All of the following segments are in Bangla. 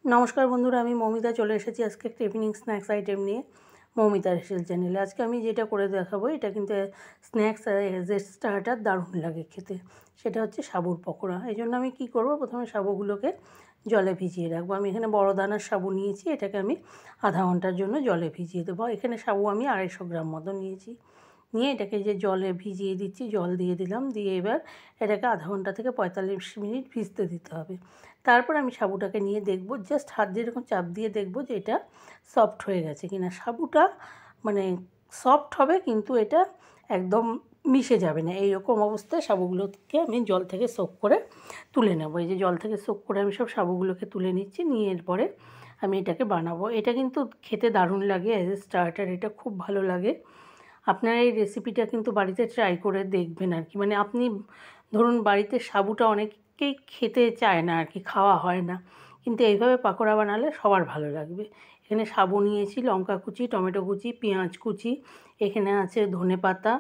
নমস্কার বন্ধুরা, আমি মৌমিতা চলে এসেছি আজকে একটা ইভিনিং স্ন্যাক্স আইটেম নিয়ে মৌমিতার হেসেল চ্যানেলে। আজকে আমি যেটা করে দেখাবো এটা কিন্তু স্ন্যাক্স যে স্টার্টার দারুণ লাগে খেতে, সেটা হচ্ছে সাবুর পকোড়া। এই জন্য আমি কী করবো, প্রথমে সাবুগুলোকে জলে ভিজিয়ে রাখবো। আমি এখানে বড় দানার সাবু নিয়েছি, এটাকে আমি আধা ঘন্টার জন্য জলে ভিজিয়ে দেবো। এখানে সাবু আমি 250 গ্রাম মতো নিয়েছি। নিয়ে এটাকে যে জলে ভিজিয়ে দিচ্ছি, জল দিয়ে দিলাম, দিয়ে এবার এটাকে আধা ঘন্টা থেকে 45 মিনিট ভিজতে দিতে হবে। তারপর আমি সাবুটাকে নিয়ে দেখব, জাস্ট হাত দিয়ে এরকম চাপ দিয়ে দেখব যে এটা সফট হয়ে গেছে কিনা। সাবুটা মানে সফট হবে কিন্তু এটা একদম মিশে যাবে না। এইরকম অবস্থায় সাবুগুলোকে আমি জল থেকে সোক করে তুলে নেব। এই যে জল থেকে সোক করে আমি সব সাবুগুলোকে তুলে নিচ্ছি, নিয়ে এরপরে আমি এটাকে বানাবো। এটা কিন্তু খেতে দারুণ লাগে, অ্যাজ এ স্টার্টার এটা খুব ভালো লাগে। আপনারা এই রেসিপিটা কিন্তু বাড়িতে ট্রাই করে দেখবেন আর কি। মানে আপনি ধরুন বাড়িতে সাবুটা অনেকেই খেতে চায় না আর কি, খাওয়া হয় না, কিন্তু এইভাবে পাকোড়া বানালে সবার ভালো লাগবে। এখানে সাবু নিয়েছি, লঙ্কা কুচি, টমেটো কুচি, পেঁয়াজ কুচি, এখানে আছে ধনেপাতা,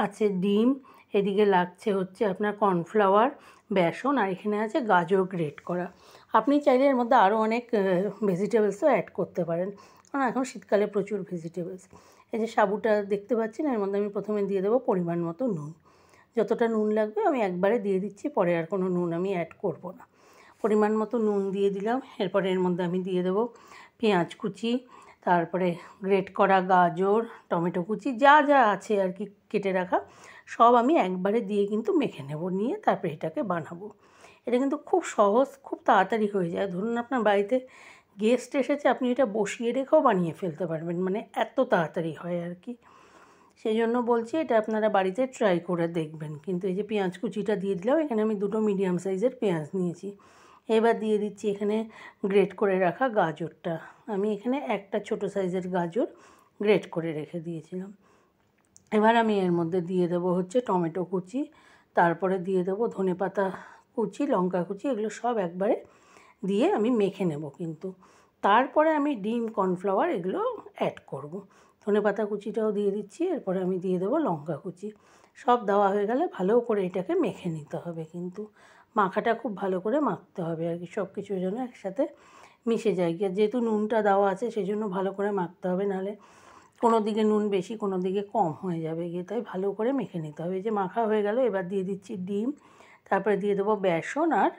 আছে ডিম, এদিকে লাগছে হচ্ছে আপনার কর্নফ্লাওয়ার, বেসন, আর এখানে আছে গাজর গ্রেট করা। আপনি চাইলে এর মধ্যে আরও অনেক ভেজিটেবলসও অ্যাড করতে পারেন, কারণ এখন শীতকালে প্রচুর ভেজিটেবলস। এই যে সাবুটা দেখতে পাচ্ছেন, এর মধ্যে আমি প্রথমে দিয়ে দেবো পরিমাণ মতো নুন। যতটা নুন লাগবে আমি একবারে দিয়ে দিচ্ছি, পরে আর কোনো নুন আমি অ্যাড করব না। পরিমাণ মতো নুন দিয়ে দিলাম। এরপরে এর মধ্যে আমি দিয়ে দেবো পেঁয়াজ কুচি, তারপরে গ্রেট করা গাজর, টমেটো কুচি, যা যা আছে আর কি কেটে রাখা, সব আমি একবারে দিয়ে কিন্তু মেখে নেব। নিয়ে তারপরে এটাকে বানাবো। এটা কিন্তু খুব সহজ, খুব তাড়াতাড়ি হয়ে যায়। ধরুন আপনার বাড়িতে গেস্ট এসেছে, আপনি এটা বসিয়ে রেখেও বানিয়ে ফেলতে পারবেন, মানে এত তাড়াতাড়ি হয় আর কি। সেই জন্য বলছি এটা আপনারা বাড়িতে ট্রাই করে দেখবেন। কিন্তু এই যে পেঁয়াজ কুচিটা দিয়ে দিলাম, এখানে আমি 2টো মিডিয়াম সাইজের পেঁয়াজ নিয়েছি। এবার দিয়ে দিচ্ছি এখানে গ্রেট করে রাখা গাজরটা। আমি এখানে একটা ছোট সাইজের গাজর গ্রেট করে রেখে দিয়েছিলাম। এবার আমি এর মধ্যে দিয়ে দেবো হচ্ছে টমেটো কুচি, তারপরে দিয়ে দেবো ধনেপাতা কুচি, লঙ্কা কুচি, এগুলো সব একবারে দিয়ে আমি মেখে নেব কিন্তু। তারপরে আমি ডিম, কর্নফ্লাওয়ার এগুলো অ্যাড করব। ধনেপাতা কুচিটাও দিয়ে দিচ্ছি, এরপরে আমি দিয়ে দেবো লঙ্কা কুচি। সব দেওয়া হয়ে গেলে ভালো করে এটাকে মেখে নিতে হবে কিন্তু। মাখাটা খুব ভালো করে মাখতে হবে আর কি, সব কিছু যেন একসাথে মিশে যায় গিয়ে। যেহেতু নুনটা দেওয়া আছে সেই জন্য ভালো করে মাখতে হবে, নাহলে কোনো দিকে নুন বেশি কোনো দিকে কম হয়ে যাবে গিয়ে, তাই ভালো করে মেখে নিতে হবে। যে মাখা হয়ে গেল, এবার দিয়ে দিচ্ছি ডিম, তারপরে দিয়ে দেবো বেসন আর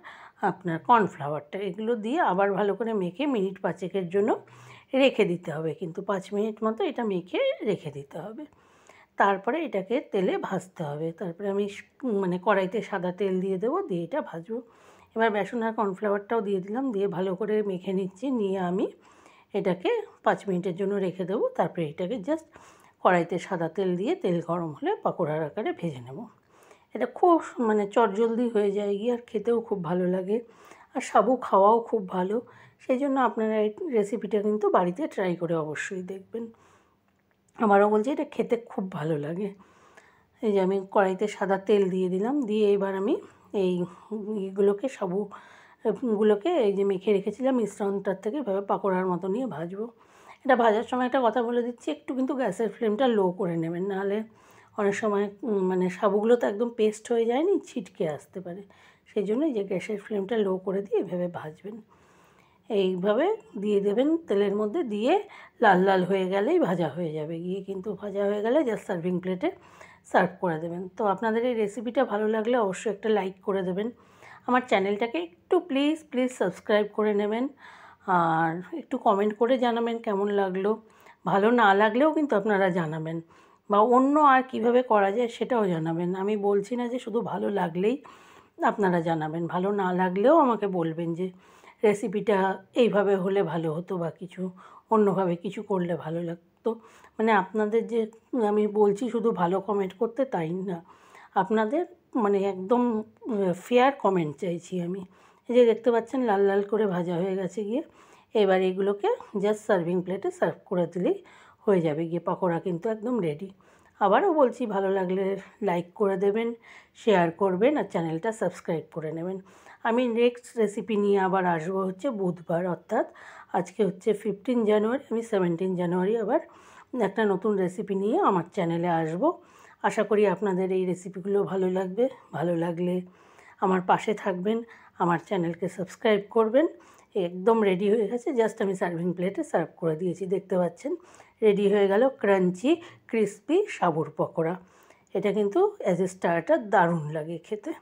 আপনার কর্নফ্লাওয়ারটা। এগুলো দিয়ে আবার ভালো করে মেখে মিনিট 5 জন্য রেখে দিতে হবে কিন্তু। 5 মিনিট মতো এটা মেখে রেখে দিতে হবে। তারপরে এটাকে তেলে ভাজতে হবে। তারপরে আমি মানে কড়াইতে সাদা তেল দিয়ে দেবো, দিয়ে এটা ভাজবো। এবার বেসন আর কর্নফ্লাওয়ারটাও দিয়ে দিলাম, দিয়ে ভালো করে মেখে নিচ্ছি। নিয়ে আমি এটাকে 5 মিনিটের জন্য রেখে দেবো। তারপরে এটাকে জাস্ট কড়াইতে সাদা তেল দিয়ে, তেল গরম হলে পকোড়ার আকারে ভেজে নেব। এটা খুব মানে চটজলদি হয়ে যায় গিয়ে, আর খেতেও খুব ভালো লাগে, আর সাবু খাওয়াও খুব ভালো। সেই জন্য আপনারা এই রেসিপিটা কিন্তু বাড়িতে ট্রাই করে অবশ্যই দেখবেন। আমারও বলছি এটা খেতে খুব ভালো লাগে। এই যে আমি কড়াইতে সাদা তেল দিয়ে দিলাম, দিয়ে এবার আমি এইগুলোকে সাবুগুলোকে এই যে মেখে রেখেছিলাম মিশ্রণটার থেকে এভাবে পাকোড়ার মতো নিয়ে ভাজবো। এটা ভাজার সময় একটা কথা বলে দিচ্ছি, একটু কিন্তু গ্যাসের ফ্লেমটা লো করে নেবেন, নাহলে অনেক সময় মানে সাবুগুলো তো একদম পেস্ট হয়ে যায়নি, ছিটকে আসতে পারে। সেই জন্যই যে গ্যাসের ফ্লেমটা লো করে দিয়ে এভাবে ভাজবেন। এইভাবে দিয়ে দেবেন তেলের মধ্যে, দিয়ে লাল লাল হয়ে গেলেই ভাজা হয়ে যাবে গিয়ে, কিন্তু ভাজা হয়ে গেলে জাস্ট সার্ভিং প্লেটে সার্ভ করে দেবেন। তো আপনাদের এই রেসিপিটা ভালো লাগলে অবশ্যই একটা লাইক করে দেবেন। আমার চ্যানেলটাকে একটু প্লিজ সাবস্ক্রাইব করে নেবেন, আর একটু কমেন্ট করে জানাবেন কেমন লাগলো। ভালো না লাগলেও কিন্তু আপনারা জানাবেন, বা অন্য আর কিভাবে করা যায় সেটাও জানাবেন। আমি বলছি না যে শুধু ভালো লাগলেই আপনারা জানাবেন, ভালো না লাগলেও আমাকে বলবেন যে রেসিপিটা এইভাবে হলে ভালো হতো, বা কিছু অন্যভাবে কিছু করলে ভালো লাগতো। মানে আপনাদের যে আমি বলছি শুধু ভালো কমেন্ট করতে, তাই না, আপনাদের মানে একদম ফেয়ার কমেন্ট চাইছি আমি। এই যে দেখতে পাচ্ছেন লাল লাল করে ভাজা হয়ে গেছে গিয়ে, এবার এগুলোকে জাস্ট সার্ভিং প্লেটে সার্ভ করে দিলেই হয়ে যাবে গিয়ে। পকোড়া কিন্তু একদম রেডি। আবারও বলছি, ভালো লাগলে লাইক করে দেবেন, শেয়ার করবেন, আর চ্যানেলটা সাবস্ক্রাইব করে নেবেন। আমি নেক্সট রেসিপি নিয়ে আবার আসবো হচ্ছে বুধবার, অর্থাৎ আজকে হচ্ছে 15 জানুয়ারি, আমি 17 জানুয়ারি আবার একটা নতুন রেসিপি নিয়ে আমার চ্যানেলে আসবো। আশা করি আপনাদের এই রেসিপিগুলো ভালো লাগবে। ভালো লাগলে আমার পাশে থাকবেন, আমার চ্যানেলকে সাবস্ক্রাইব করবেন, একদম রেডি হয়ে গেছে, জাস্ট আমি সার্ভিং প্লেটে সার্ভ করে দিয়েছি। দেখতে পাচ্ছেন রেডি হয়ে গেল ক্রাঞ্চি ক্রিস্পি সাবুর পকোড়া। এটা কিন্তু অ্যাজ এ স্টার্টার দারুণ লাগে খেতে।